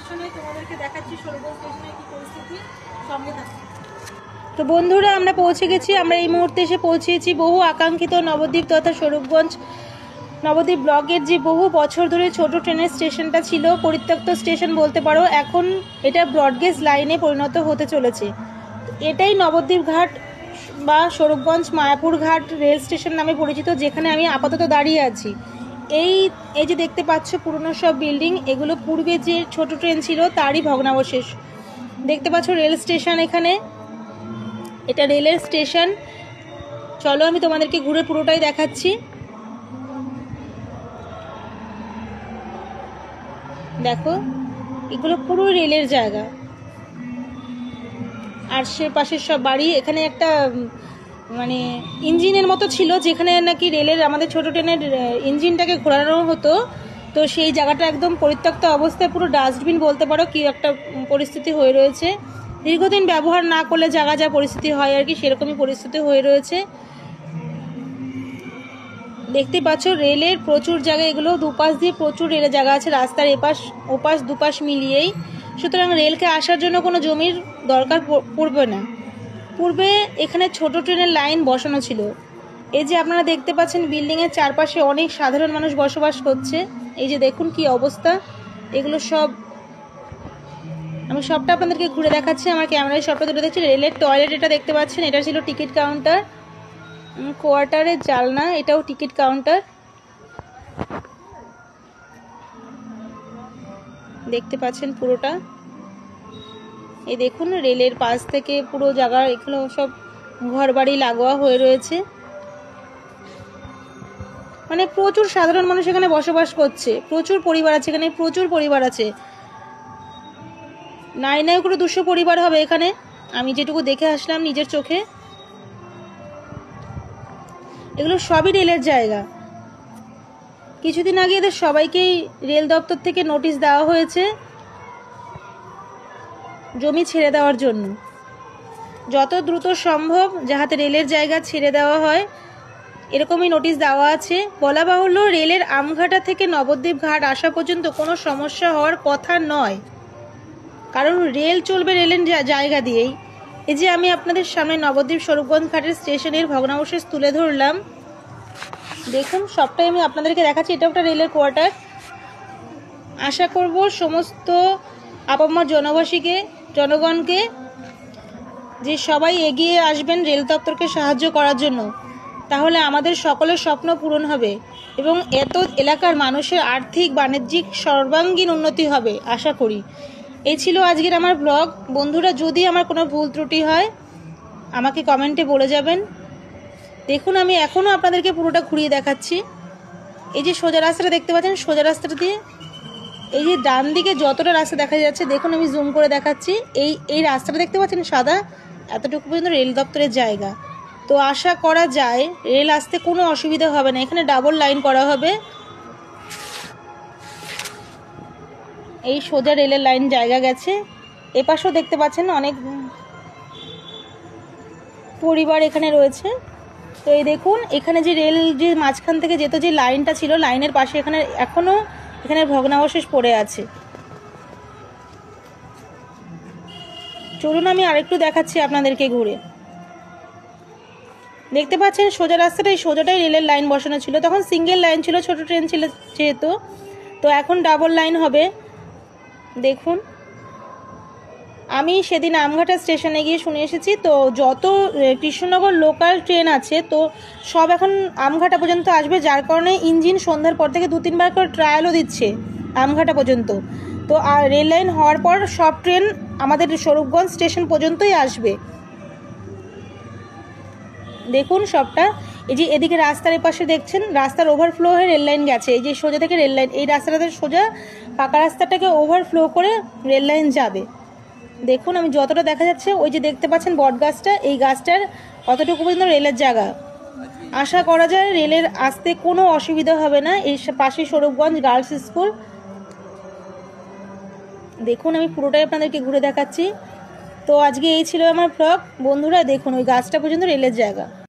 স্টেশনে তোমাদেরকে দেখাচ্ছি স্বরূপগঞ্জ স্টেশনে কি পরিস্থিতি, সঙ্গে থাকো। তো বন্ধুরা আমরা পৌঁছে গেছি, আমরা এই মুহূর্তে এসে পৌঁছেছি বহু আকাঙ্ক্ষিত নবদ্বীপ তথা স্বরূপগঞ্জ নবদ্বীপ ব্লকের যে বহু বছর ধরে ছোট ট্রেনের স্টেশনটা ছিল, পরিত্যক্ত স্টেশন বলতে পারো, এখন এটা ব্রডগেজ লাইনে পরিণত হতে চলেছে। এটাই নবদ্বীপ ঘাট বা স্বরূপগঞ্জ মায়াপুর ঘাট রেল স্টেশন নামে পরিচিত, যেখানে আমি আপাতত দাঁড়িয়ে আছি। এই যে দেখতে পাচ্ছ পুরনো সব বিল্ডিং, এগুলো পূর্বে যে ছোট ট্রেন ছিল তারই ভগ্নাবশেষ। দেখতে পাচ্ছ রেল স্টেশন, এখানে এটা রেলের স্টেশন। চলো আমি তোমাদেরকে ঘুরে পুরোটাই দেখাচ্ছি। দেখো এগুলো পুরো রেলের জায়গা, আর সে পাশের সব বাড়ি। এখানে একটা মানে ইঞ্জিনের মতো ছিল, যেখানে নাকি রেলের আমাদের ছোট ট্রেনের ইঞ্জিনটাকে ঘোরানো হতো। তো সেই জায়গাটা একদম পরিত্যক্ত অবস্থায়, পুরো ডাস্টবিন বলতে পারো কি একটা পরিস্থিতি হয়ে রয়েছে। দীর্ঘদিন ব্যবহার না করলে জায়গা যা পরিস্থিতি হয় আর কি, সেরকমই পরিস্থিতি হয়ে রয়েছে। দেখতে পাচ্ছ রেলের প্রচুর জায়গা, এগুলো দুপাশ দিয়ে প্রচুর রেলের জায়গা আছে, রাস্তার এপাশ ওপাশ দুপাশ মিলিয়েই। সুতরাং রেলকে আসার জন্য কোনো জমির দরকার পড়বে না। পূর্বে এখানে ছোট ট্রেনের লাইন বসানো ছিল। এই যে আপনারা দেখতে পাচ্ছেন বিল্ডিংয়ের চারপাশে অনেক সাধারণ মানুষ বসবাস করছে। এই যে দেখুন কি অবস্থা, এগুলো সব আমি সবটা আপনাদেরকে ঘুরে দেখাচ্ছি। আমার ক্যামেরায় সবটা তুলে দেখছি। রেলের টয়লেট এটা দেখতে পাচ্ছেন, এটা ছিল টিকিট কাউন্টার। কোয়ার্টারের জালনা, এটাও টিকিট কাউন্টার। দেখতে পাচ্ছেন পুরোটা। এই দেখুন রেলের পাশ থেকে পুরো জায়গা, এগুলো সব ঘর বাড়ি লাগোয়া হয়ে রয়েছে। মানে প্রচুর সাধারণ মানুষ এখানে বসবাস করছে, প্রচুর পরিবার আছে এখানে, প্রচুর পরিবার আছে। নাই নাই করে 200 পরিবার হবে এখানে, আমি যেটুকু দেখে আসলাম নিজের চোখে। এগুলো সবই রেলের জায়গা। কিছুদিন আগে এদের সবাইকেই রেল দপ্তর থেকে নোটিশ দেওয়া হয়েছে জমি ছেড়ে দেওয়ার জন্য। যত দ্রুত সম্ভব যাহাতে রেলের জায়গা ছেড়ে দেওয়া হয়, এরকমই নোটিশ দেওয়া আছে। বলা বাহুল্য, রেলের আমঘাটা থেকে নবদ্বীপ ঘাট আসা পর্যন্ত কোনো সমস্যা হওয়ার কথা নয়, কারণ রেল চলবে রেলের জায়গা দিয়েই। এই যে আমি আপনাদের সামনে নবদ্বীপ স্বরূপগঞ্জ ঘাটের স্টেশনের ভগ্নাবশেষ তুলে ধরলাম, দেখুন সবটাই আমি আপনাদেরকে দেখাচ্ছি। এটা একটা রেলের কোয়ার্টার। আশা করব সমস্ত আপামর জনগণকে যে সবাই এগিয়ে আসবেন রেল দপ্তরকে সাহায্য করার জন্য, তাহলে আমাদের সকলের স্বপ্ন পূরণ হবে এবং এত এলাকার মানুষের আর্থিক বাণিজ্যিক সর্বাঙ্গীন উন্নতি হবে আশা করি। এই ছিল আজকের আমার ব্লগ। বন্ধুরা, যদি আমার কোনো ভুল ত্রুটি হয় আমাকে কমেন্টে বলে যাবেন। দেখুন আমি এখনও আপনাদেরকে পুরোটা ঘুরিয়ে দেখাচ্ছি। এই যে সোজা রাস্তাটা দেখতে পাচ্ছেন, সোজা রাস্তাটা দিয়ে এই যে ডান দিকে যতটা রাস্তা দেখা যাচ্ছে, দেখুন আমি জুম করে দেখাচ্ছি। এই রাস্তাটা দেখতে পাচ্ছেন সাদা, এতটুকু পর্যন্ত রেল দপ্তরের জায়গা। তো আশা করা যায় রেল আসতে কোনো অসুবিধা হবে না। এখানে ডাবল লাইন করা হবে। এই সোজা রেলের লাইন জায়গা গেছে। এপাশেও দেখতে পাচ্ছেন অনেক পরিবার এখানে রয়েছে। তো এই দেখুন এখানে যে রেল যে মাঝখান থেকে যেত যে লাইনটা ছিল, লাইনের পাশে এখানে এখনো এখানে ভগ্নাবশেষ পড়ে আছে। চলুন আমি আরেকটু দেখাচ্ছি আপনাদেরকে ঘুরে। দেখতে পাচ্ছেন সোজা রাস্তাটাই, সোজাটাই রেলের লাইন বসানো ছিল। তখন সিঙ্গেল লাইন ছিল, ছোট ট্রেন ছিল যেহেতু, তো এখন ডাবল লাইন হবে। দেখুন আমি সেদিন আমঘাটা স্টেশনে গিয়ে শুনে এসেছি, তো যত কৃষ্ণনগর লোকাল ট্রেন আছে তো সব এখন আমঘাটা পর্যন্ত আসবে, যার কারণে ইঞ্জিন সন্ধ্যার পর থেকে 2-3 বার করে ট্রায়ালও দিচ্ছে আমঘাটা পর্যন্ত। তো আর রেল লাইন হওয়ার পর সব ট্রেন আমাদের স্বরূপগঞ্জ স্টেশন পর্যন্তই আসবে। দেখুন সবটা। এই যে এদিকে রাস্তার এপাশে দেখছেন রাস্তার ওভারফ্লো হয়ে রেল লাইন গেছে। এই যে সোজা থেকে রেল লাইন, এই রাস্তাটাতে সোজা পাকা রাস্তাটাকে ওভারফ্লো করে রেল লাইন যাবে। দেখুন আমি যতটা দেখা যাচ্ছে, ওই যে দেখতে পাচ্ছেন বট গাছটা, এই গাছটার অতটুকু পর্যন্ত রেলের জায়গা। আশা করা যায় রেলের আসতে কোনো অসুবিধা হবে না। এই পাশে স্বরূপগঞ্জ গার্লস স্কুল। দেখুন আমি পুরোটাই আপনাদেরকে ঘুরে দেখাচ্ছি। তো আজকে এই ছিল আমার ব্লগ। বন্ধুরা দেখুন ওই গাছটা পর্যন্ত রেলের জায়গা।